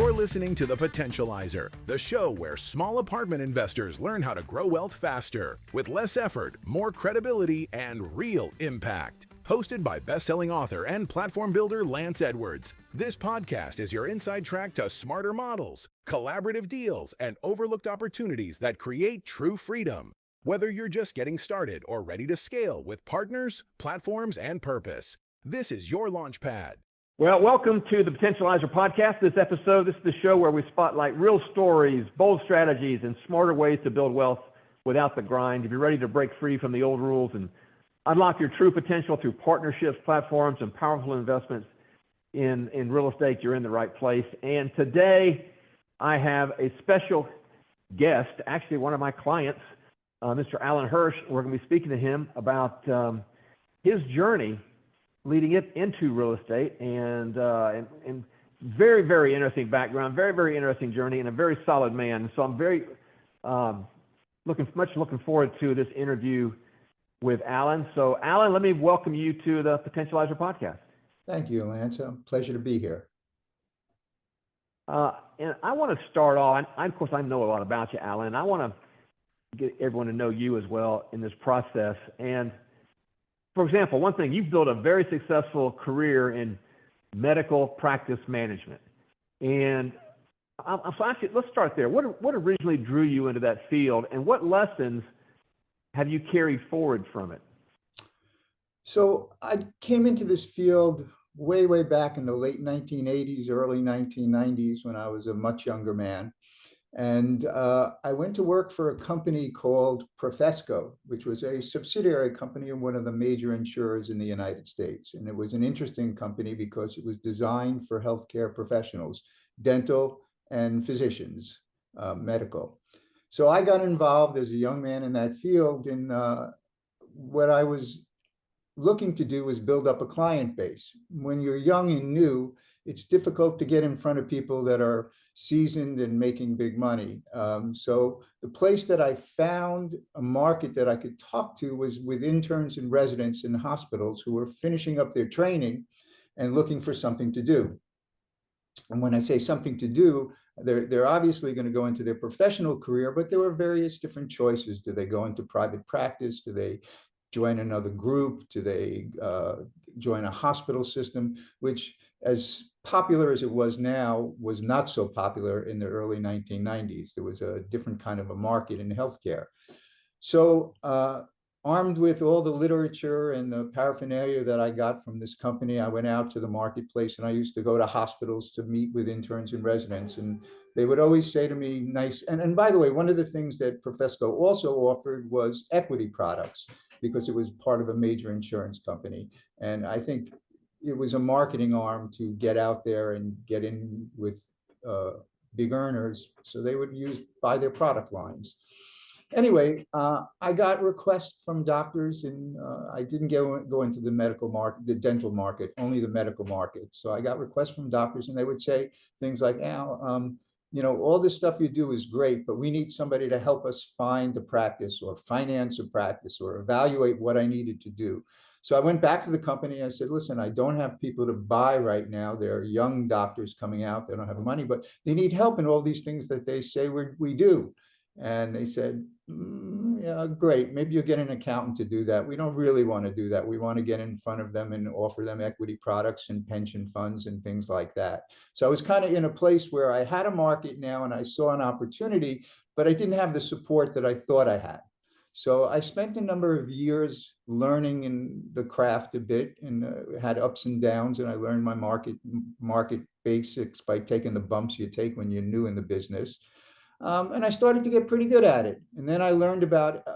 You're listening to The Potentializer, the show where small apartment investors learn how to grow wealth faster, with less effort, more credibility, and real impact. Hosted by best-selling author and platform builder Lance Edwards, this podcast is your inside track to smarter models, collaborative deals, and overlooked opportunities that create true freedom. Whether you're just getting started or ready to scale with partners, platforms, and purpose, this is your launch pad. Well, welcome to the Potentializer podcast. This is the show where we spotlight real stories, bold strategies, and smarter ways to build wealth without the grind. If you're ready to break free from the old rules and unlock your true potential through partnerships, platforms, and powerful investments in real estate, you're in the right place. And today, I have a special guest, actually one of my clients, Mr. Alan Hirsch. We're going to be speaking to him about his journey leading it into real estate, and very, very interesting background, very, very interesting journey, and a very solid man. So I'm very looking forward to this interview with Alan. So Alan, let me welcome you to the Potentializer podcast. Thank you, Lance. A pleasure to be here. And I want to start off, of course, I know a lot about you, Alan, and I want to get everyone to know you as well in this process. And for example, one thing, you've built a very successful career in medical practice management. And so actually, let's start there. What originally drew you into that field, and what lessons have you carried forward from it? So I came into this field way, way back in the late 1980s, early 1990s, when I was a much younger man. And I went to work for a company called Profesco, which was a subsidiary company of one of the major insurers in the United States. And it was an interesting company because it was designed for healthcare professionals, dental and physicians, medical. So I got involved as a young man in that field. And what I was looking to do was build up a client base. When you're young and new, it's difficult to get in front of people that are seasoned and making big money. So the place that I found a market that I could talk to was with interns and residents in hospitals who were finishing up their training and looking for something to do. And when I say something to do, they're obviously going to go into their professional career, but there were various different choices. Do they go into private practice? Do they join another group? Do they join a hospital system, which, as popular as it was now, was not so popular in the early 1990s. There was a different kind of a market in healthcare. So armed with all the literature and the paraphernalia that I got from this company, I went out to the marketplace, and I used to go to hospitals to meet with interns and residents. And they would always say to me, nice. And by the way, one of the things that Profesco also offered was equity products, because it was part of a major insurance company. And I think it was a marketing arm to get out there and get in with big earners, so they would buy their product lines. Anyway, I got requests from doctors, and I didn't go into the medical market, the dental market, only the medical market. So I got requests from doctors, and they would say things like, Al, all this stuff you do is great, but we need somebody to help us find a practice or finance a practice or evaluate what I needed to do. So I went back to the company and I said, listen, I don't have people to buy right now. They're young doctors coming out. They don't have money, but they need help in all these things that they say we do. And they said, yeah, great. Maybe you'll get an accountant to do that. We don't really want to do that. We want to get in front of them and offer them equity products and pension funds and things like that. So I was kind of in a place where I had a market now and I saw an opportunity, but I didn't have the support that I thought I had. So I spent a number of years learning in the craft a bit, and had ups and downs, and I learned my market basics by taking the bumps you take when you're new in the business. And I started to get pretty good at it. And then I learned about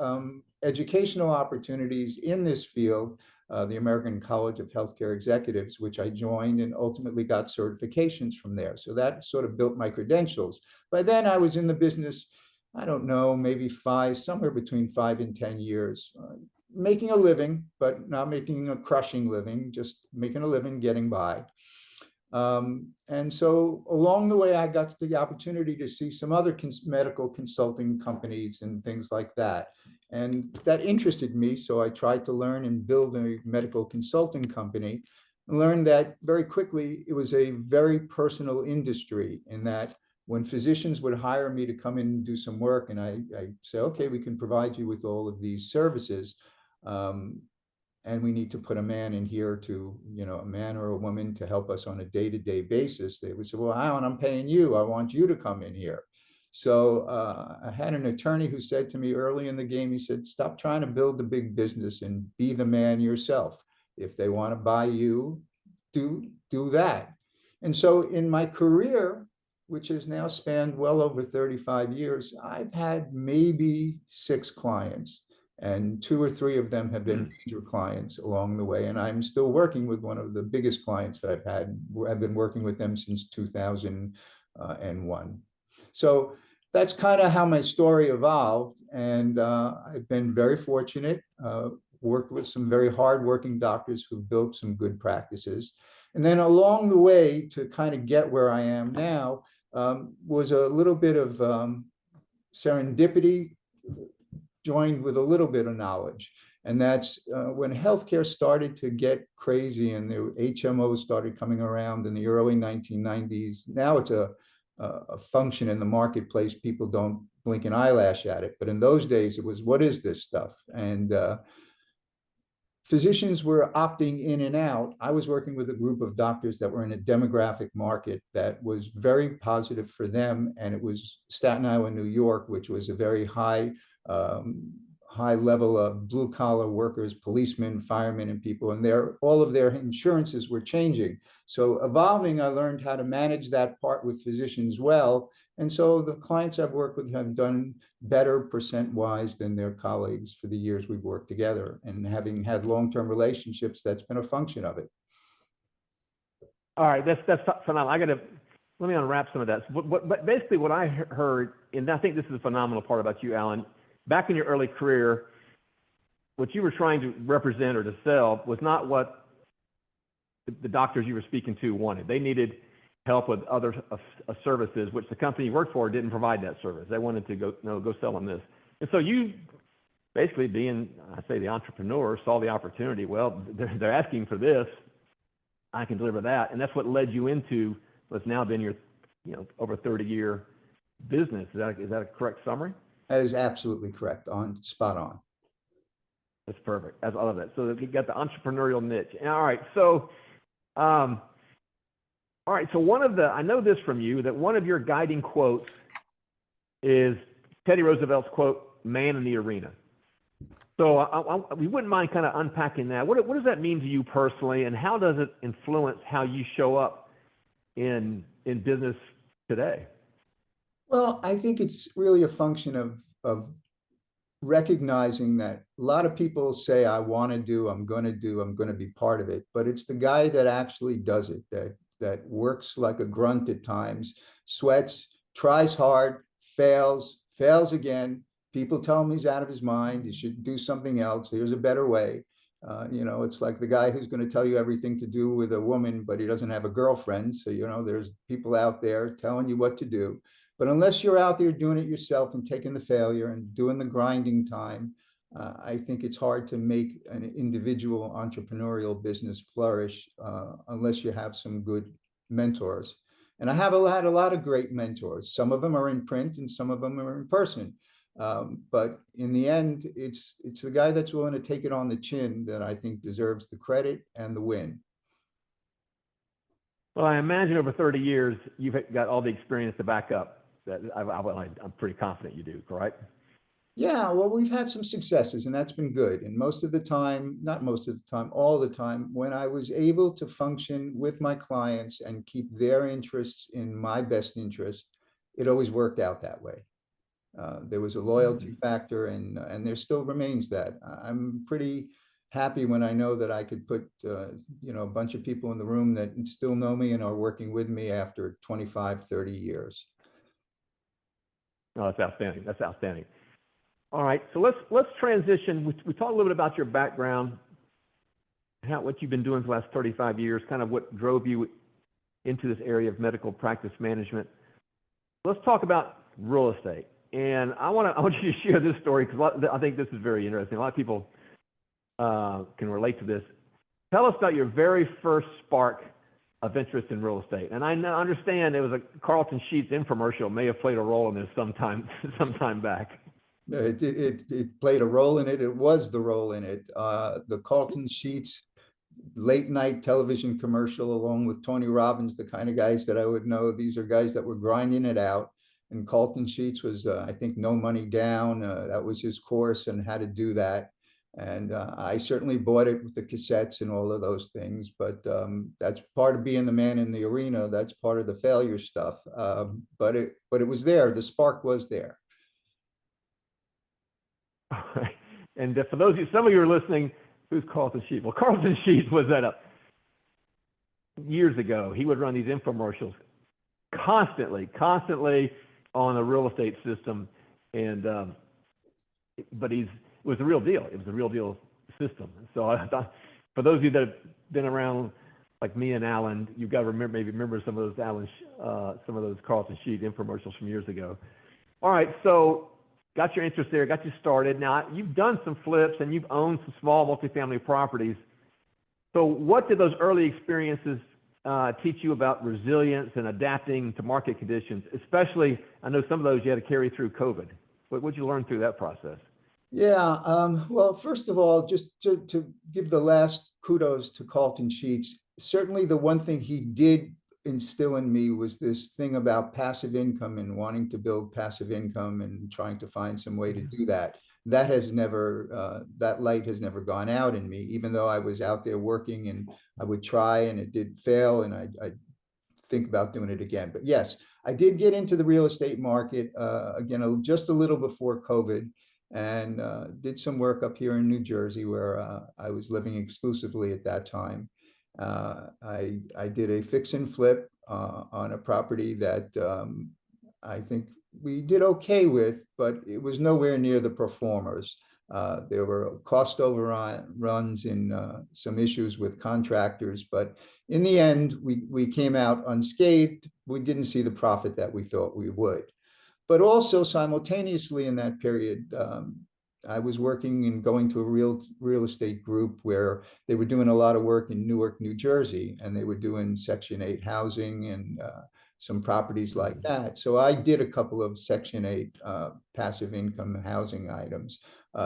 educational opportunities in this field, the American College of Healthcare Executives, which I joined and ultimately got certifications from there. So that sort of built my credentials. By then I was in the business, I don't know, maybe somewhere between 5 and 10 years, making a living, but not making a crushing living, just making a living, getting by. And so along the way, I got the opportunity to see some other medical consulting companies and things like that. And that interested me. So I tried to learn and build a medical consulting company. and learned that very quickly it was a very personal industry, in that when physicians would hire me to come in and do some work, and I say, okay, we can provide you with all of these services, and we need to put a man in here to, a man or a woman to help us on a day-to-day basis, they would say, well, Alan, I'm paying you. I want you to come in here. So I had an attorney who said to me early in the game, he said, stop trying to build the big business and be the man yourself. If they want to buy you, do that. And so in my career, which has now spanned well over 35 years, I've had maybe 6 clients, and 2 or 3 of them have been major clients along the way. And I'm still working with one of the biggest clients that I've had. I've been working with them since 2001. So that's kind of how my story evolved. And I've been very fortunate, worked with some very hardworking doctors who've built some good practices. And then along the way, to kind of get where I am now, was a little bit of serendipity joined with a little bit of knowledge. And that's when healthcare started to get crazy and the HMOs started coming around in the early 1990s. Now it's a function in the marketplace. People don't blink an eyelash at it. But in those days, it was, what is this stuff? And physicians were opting in and out. I was working with a group of doctors that were in a demographic market that was very positive for them. And it was Staten Island, New York, which was a very high level of blue collar workers, policemen, firemen, and people, and all of their insurances were changing. So evolving, I learned how to manage that part with physicians well. And so the clients I've worked with have done better percent-wise than their colleagues for the years we've worked together. And having had long-term relationships, that's been a function of it. All right, that's phenomenal. Let me unwrap some of that. But basically what I heard, and I think this is a phenomenal part about you, Alan, back in your early career, what you were trying to represent or to sell was not what the doctors you were speaking to wanted. They needed help with other services, which the company you worked for didn't provide that service. They wanted to go sell them this. And so you basically, being, I say, the entrepreneur, saw the opportunity. Well, they're asking for this. I can deliver that. And that's what led you into what's now been your, over 30-year business. Is that a correct summary? That is absolutely correct. Spot on. That's perfect. I love that. So you got the entrepreneurial niche. All right. So, I know this from you, that one of your guiding quotes is Teddy Roosevelt's quote, "Man in the arena." So we wouldn't mind kind of unpacking that. What does that mean to you personally, and how does it influence how you show up in business today? Well, I think it's really a function of recognizing that a lot of people say, I want to do, I'm going to be part of it. But it's the guy that actually does it, that works like a grunt at times, sweats, tries hard, fails again. People tell him he's out of his mind. He should do something else. Here's a better way. It's like the guy who's going to tell you everything to do with a woman, but he doesn't have a girlfriend. So, there's people out there telling you what to do. But unless you're out there doing it yourself and taking the failure and doing the grinding time, I think it's hard to make an individual entrepreneurial business flourish unless you have some good mentors. And I have had a lot of great mentors. Some of them are in print and some of them are in person. But in the end, it's the guy that's willing to take it on the chin that I think deserves the credit and the win. Well, I imagine over 30 years, you've got all the experience to back up. I'm pretty confident you do, correct? Yeah, well, we've had some successes, and that's been good. And most of the time, not most of the time, all the time, when I was able to function with my clients and keep their interests in my best interest, it always worked out that way. There was a loyalty factor, and there still remains that. I'm pretty happy when I know that I could put a bunch of people in the room that still know me and are working with me after 25, 30 years. Oh, that's outstanding. That's outstanding. All right, so let's transition. We talked a little bit about your background, what you've been doing for the last 35 years, kind of what drove you into this area of medical practice management. Let's talk about real estate. And I want you to share this story because I think this is very interesting. A lot of people can relate to this. Tell us about your very first spark of interest in real estate. And I understand it was a Carlton Sheets infomercial may have played a role in this sometime back. It played a role in it. It was the role in it. The Carlton Sheets late night television commercial, along with Tony Robbins, the kind of guys that I would know. These are guys that were grinding it out. And Carlton Sheets was, I think, no money down. That was his course and how to do that. And I certainly bought it with the cassettes and all of those things. But that's part of being the man in the arena. That's part of the failure stuff. But it was there. The spark was there. All right. And for those of you, some of you are listening, who's Carlton Sheets? Well, Carlton Sheets was years ago. He would run these infomercials constantly on the real estate system, and but it was the real deal. It was the real deal system. So I thought, for those of you that have been around, like me and Alan, you've got to remember some of those Carlton Sheets infomercials from years ago. All right, so got your interest there, got you started. Now, you've done some flips and you've owned some small multifamily properties. So what did those early experiences teach you about resilience and adapting to market conditions? Especially, I know some of those you had to carry through COVID. What did you learn through that process? Yeah, well, first of all, just to give the last kudos to Carlton Sheets, certainly the one thing he did instill in me was this thing about passive income and wanting to build passive income and trying to find some way to do that. That has never, that light has never gone out in me, even though I was out there working and I would try and it did fail and I think about doing it again. But yes, I did get into the real estate market again, just a little before COVID, and did some work up here in New Jersey where I was living exclusively at that time. I did a fix and flip on a property that I think we did okay with, but it was nowhere near the performers. There were cost overruns and some issues with contractors, but in the end, we came out unscathed. We didn't see the profit that we thought we would. But also simultaneously in that period, I was working and going to a real estate group where they were doing a lot of work in Newark, New Jersey, and they were doing Section 8 housing and some properties like that. So I did a couple of Section 8 passive income housing items.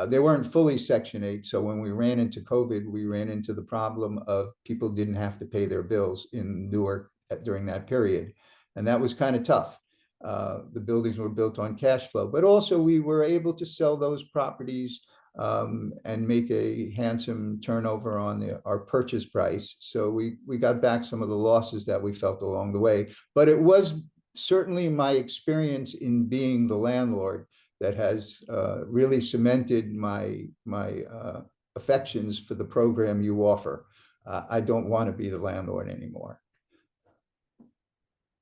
They weren't fully Section 8, so when we ran into COVID, we ran into the problem of people didn't have to pay their bills in Newark during that period, and that was kind of tough. The buildings were built on cash flow, but also we were able to sell those properties and make a handsome turnover on our purchase price. So we got back some of the losses that we felt along the way. But it was certainly my experience in being the landlord that has really cemented my affections for the program you offer. I don't want to be the landlord anymore.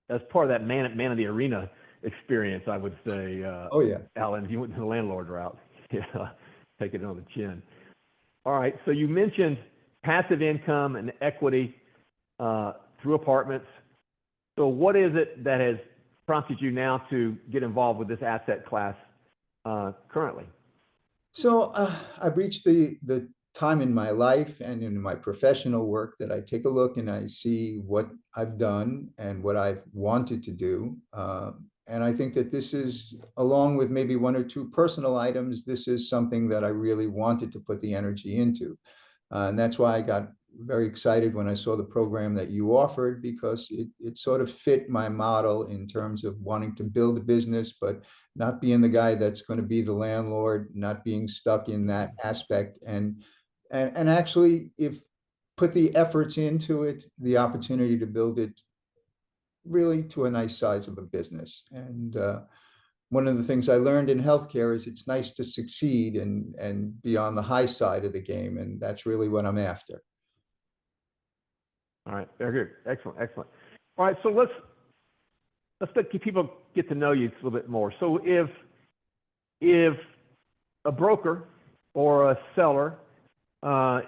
As part of that man of the arena experience, I would say, oh yeah, Alan, you went to the landlord route. Yeah, take it on the chin. All right, so you mentioned passive income and equity through apartments. So what is it that has prompted you now to get involved with this asset class currently? So I've reached the time in my life and in my professional work that I take a look and I see what I've done and what I've wanted to do. And I think that this is, along with maybe one or two personal items, this is something that I really wanted to put the energy into. And that's why I got very excited when I saw the program that you offered, because it sort of fit my model in terms of wanting to build a business, but not being the guy that's going to be the landlord, not being stuck in that aspect. And actually, if put the efforts into it, the opportunity to build it really to a nice size of a business. And one of the things I learned in healthcare is it's nice to succeed and be on the high side of the game. And that's really what I'm after. All right, very good. Excellent, excellent. All right, so let's let people get to know you a little bit more. So if a broker or a seller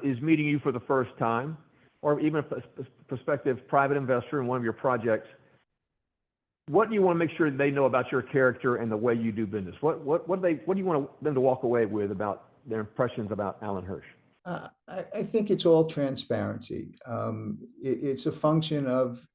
is meeting you for the first time, or even a prospective private investor in one of your projects, what do you want to make sure they know about your character and the way you do business? What do you want them to walk away with about their impressions about Alan Hirsch? I think it's all transparency. It's a function of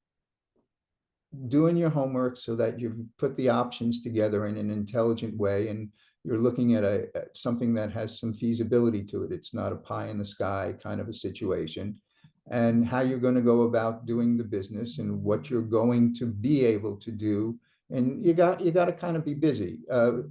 doing your homework so that you put the options together in an intelligent way, and you're looking at something that has some feasibility to it. It's not a pie in the sky kind of a situation, and how you're going to go about doing the business and what you're going to be able to do. And you got to kind of be busy,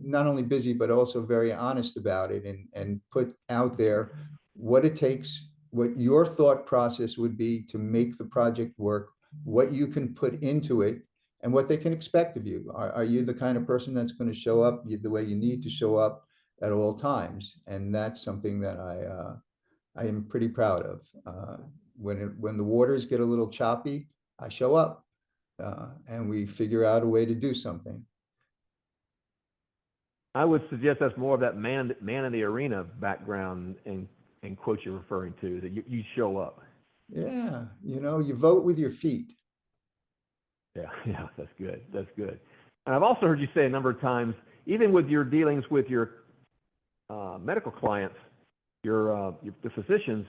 not only busy, but also very honest about it, and put out there what it takes, what your thought process would be to make the project work, what you can put into it, and what they can expect of you. Are you the kind of person that's going to show up the way you need to show up at all times? And that's something that I am pretty proud of. When the waters get a little choppy, I show up, and we figure out a way to do something. I would suggest that's more of that man in the arena background and quote you're referring to, that you show up. Yeah, you vote with your feet. Yeah, that's good. That's good. And I've also heard you say a number of times, even with your dealings with your medical clients, the physicians,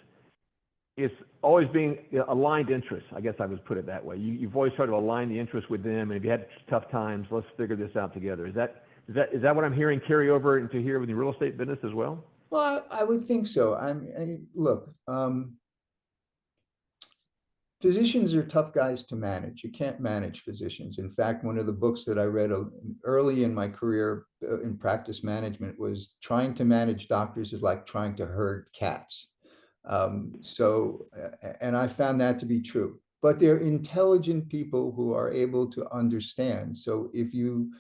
it's always being aligned interests. I guess I would put it that way. You've always tried to align the interests with them, and if you had tough times, let's figure this out together. Is that what I'm hearing carry over into here with the real estate business as well? Well, I would think so. Look, physicians are tough guys to manage. You can't manage physicians. In fact, one of the books that I read early in my career in practice management was trying to manage doctors is like trying to herd cats. And I found that to be true. But they're intelligent people who are able to understand. So if you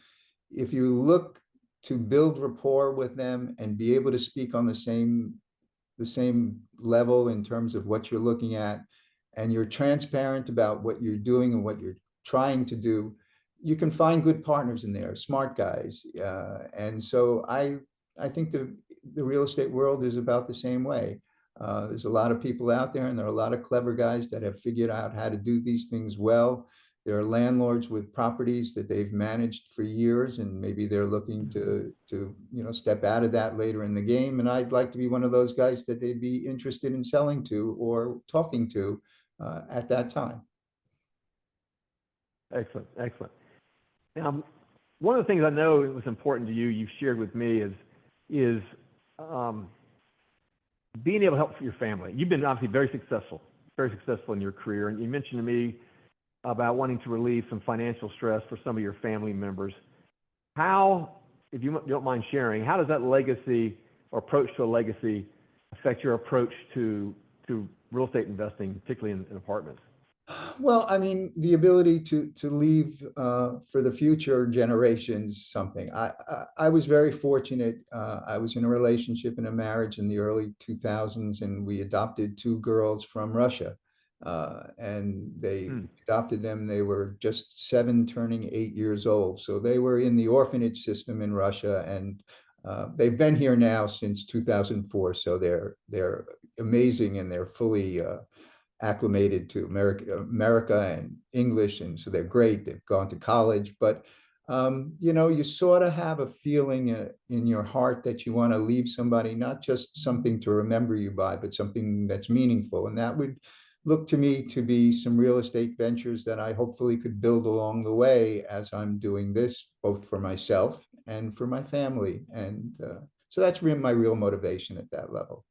look to build rapport with them and be able to speak on the same level in terms of what you're looking at, and you're transparent about what you're doing and what you're trying to do, you can find good partners in there, smart guys. And so I think the real estate world is about the same way. There's a lot of people out there, and there are a lot of clever guys that have figured out how to do these things well. There are landlords with properties that they've managed for years, and maybe they're looking to step out of that later in the game. And I'd like to be one of those guys that they'd be interested in selling to or talking to at that time. Excellent, excellent. Now, one of the things I know was important to you, you've shared with me, is being able to help your family. You've been obviously very successful in your career, and you mentioned to me about wanting to relieve some financial stress for some of your family members. How, if you don't mind sharing, how does that legacy or approach to a legacy affect your approach to real estate investing, particularly in apartments? Well, I mean, the ability to leave for the future generations something. I was very fortunate. I was in a relationship and a marriage in the early 2000s, and we adopted two girls from Russia. And they adopted them. They were just 7, turning 8 years old. So they were in the orphanage system in Russia, and they've been here now since 2004. So they're amazing, and they're fully acclimated to America and English, and so they're great. They've gone to college, but you sort of have a feeling in your heart that you want to leave somebody not just something to remember you by, but something that's meaningful. And that would look to me to be some real estate ventures that I hopefully could build along the way as I'm doing this, both for myself and for my family. And so that's my real motivation at that level.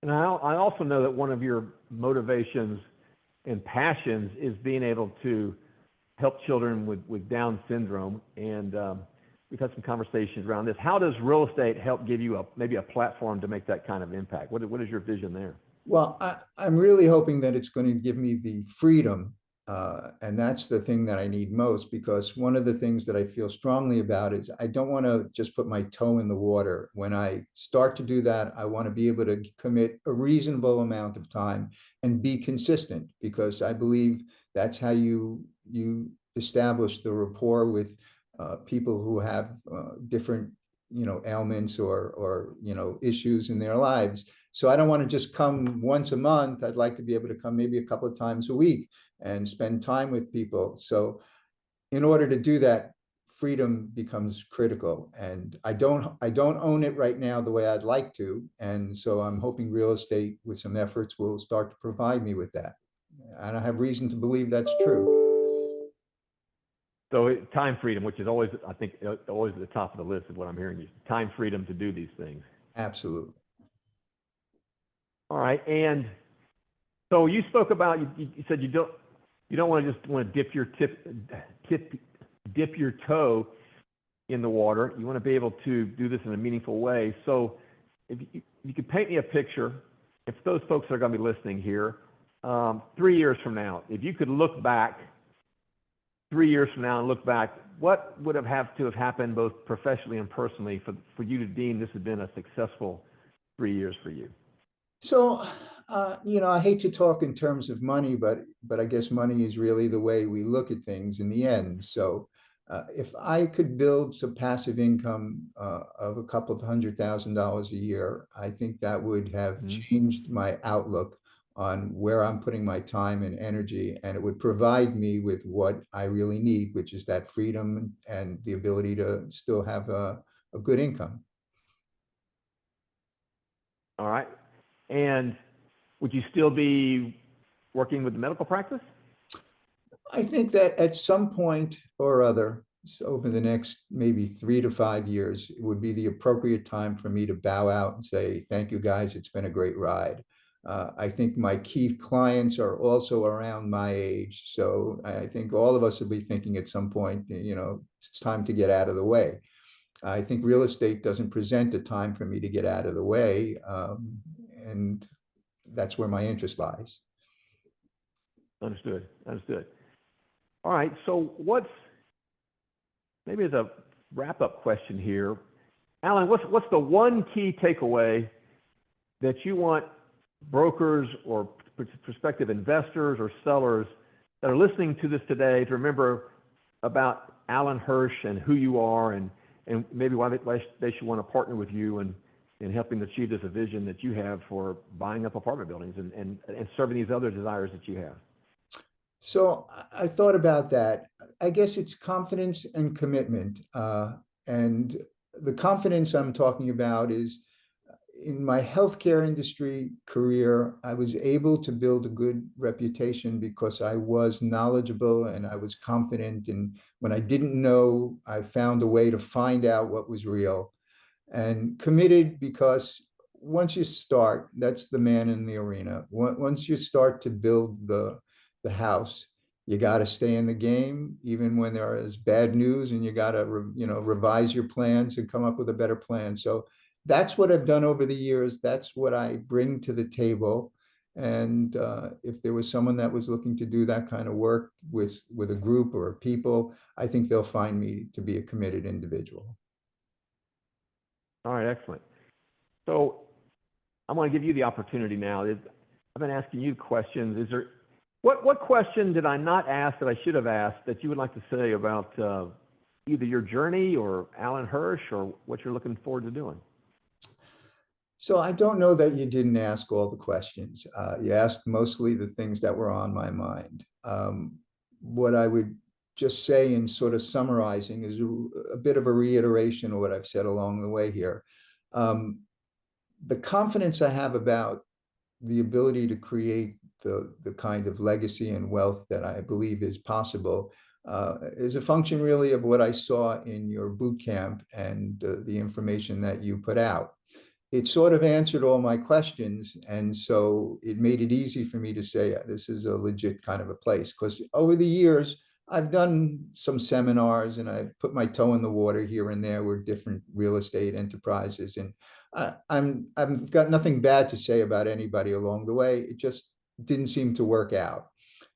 And I also know that one of your motivations and passions is being able to help children with Down syndrome. And we've had some conversations around this. How does real estate help give you maybe a platform to make that kind of impact? What is your vision there? Well, I'm really hoping that it's going to give me the freedom. And that's the thing that I need most, because one of the things that I feel strongly about is I don't want to just put my toe in the water. When I start to do that, I want to be able to commit a reasonable amount of time and be consistent, because I believe that's how you establish the rapport with people who have different ailments or issues in their lives. So I don't want to just come once a month. I'd like to be able to come maybe a couple of times a week and spend time with people. So in order to do that, freedom becomes critical. And I don't own it right now the way I'd like to. And so I'm hoping real estate with some efforts will start to provide me with that. And I have reason to believe that's true. So time freedom, which is always, I think, always at the top of the list of what I'm hearing you. Time freedom to do these things. Absolutely. All right. And so you spoke about, you said you don't want to just want to dip your toe in the water. You want to be able to do this in a meaningful way. So if you could paint me a picture, if those folks that are going to be listening here, 3 years from now, if you could look back 3 years from now and look back, what would have to have happened both professionally and personally for you to deem this had been a successful 3 years for you? So, I hate to talk in terms of money, but I guess money is really the way we look at things in the end. So, if I could build some passive income of a couple of $100,000 a year, I think that would have changed my outlook on where I'm putting my time and energy, and it would provide me with what I really need, which is that freedom and the ability to still have a good income. All right. And would you still be working with the medical practice? I think that at some point or other, so over the next maybe 3 to 5 years, it would be the appropriate time for me to bow out and say, thank you guys, it's been a great ride. I think my key clients are also around my age. So I think all of us will be thinking at some point, it's time to get out of the way. I think real estate doesn't present a time for me to get out of the way. And that's where my interest lies. Understood. All right. So maybe as a wrap-up question here, Alan, what's the one key takeaway that you want brokers or prospective investors or sellers that are listening to this today to remember about Alan Hirsch and who you are and maybe why they should want to partner with you and in helping achieve this vision that you have for buying up apartment buildings and serving these other desires that you have? So I thought about that. I guess it's confidence and commitment. And the confidence I'm talking about is in my healthcare industry career, I was able to build a good reputation because I was knowledgeable and I was confident. And when I didn't know, I found a way to find out what was real. And committed because once you start, that's the man in the arena. Once you start to build the house, you got to stay in the game, even when there is bad news, and you got to revise your plans and come up with a better plan. So that's what I've done over the years. That's what I bring to the table. And if there was someone that was looking to do that kind of work with a group or people, I think they'll find me to be a committed individual. All right, excellent. So I'm going to give you the opportunity now. I've been asking you questions. Is there what question did I not ask that I should have asked that you would like to say about either your journey or Alan Hirsch or what you're looking forward to doing? So I don't know that you didn't ask all the questions. You asked mostly the things that were on my mind. What I would just say in sort of summarizing is a bit of a reiteration of what I've said along the way here. The confidence I have about the ability to create the kind of legacy and wealth that I believe is possible is a function really of what I saw in your boot camp and the information that you put out. It sort of answered all my questions. And so it made it easy for me to say, this is a legit kind of a place. Because over the years, I've done some seminars and I've put my toe in the water here and there with different real estate enterprises. And I've got nothing bad to say about anybody along the way. It just didn't seem to work out.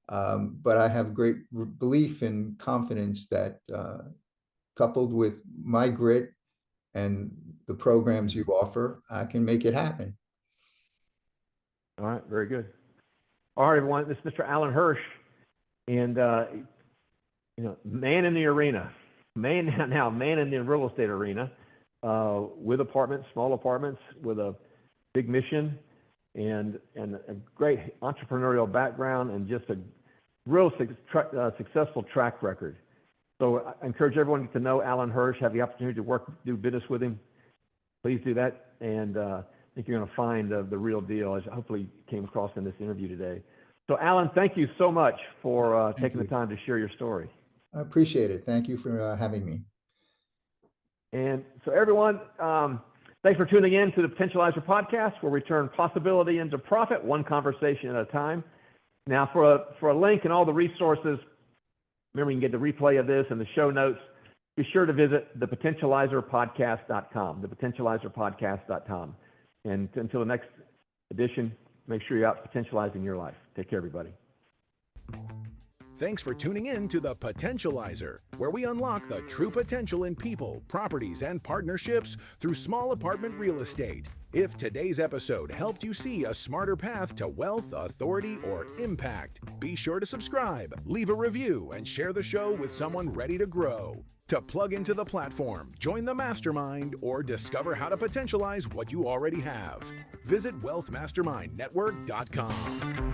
But I have great belief and confidence that coupled with my grit and the programs you offer, I can make it happen. All right, very good. All right, everyone, this is Mr. Alan Hirsch, and man in the arena, man in the real estate arena, with apartments, small apartments, with a big mission, and a great entrepreneurial background, and just a real successful track record. So I encourage everyone to know Alan Hirsch, have the opportunity to do business with him. Please do that. And I think you're going to find the real deal, as hopefully came across in this interview today. So Alan, thank you so much for taking the time to share your story. I appreciate it. Thank you for having me. And so everyone, thanks for tuning in to the Potentializer podcast, where we turn possibility into profit, one conversation at a time. Now, for a link and all the resources, remember you can get the replay of this and the show notes. Be sure to visit thepotentializerpodcast.com, thepotentializerpodcast.com. And until the next edition, make sure you're out potentializing your life. Take care, everybody. Thanks for tuning in to The Potentializer, where we unlock the true potential in people, properties, and partnerships through small apartment real estate. If today's episode helped you see a smarter path to wealth, authority, or impact, be sure to subscribe, leave a review, and share the show with someone ready to grow. To plug into the platform, join the mastermind, or discover how to potentialize what you already have, visit wealthmastermindnetwork.com.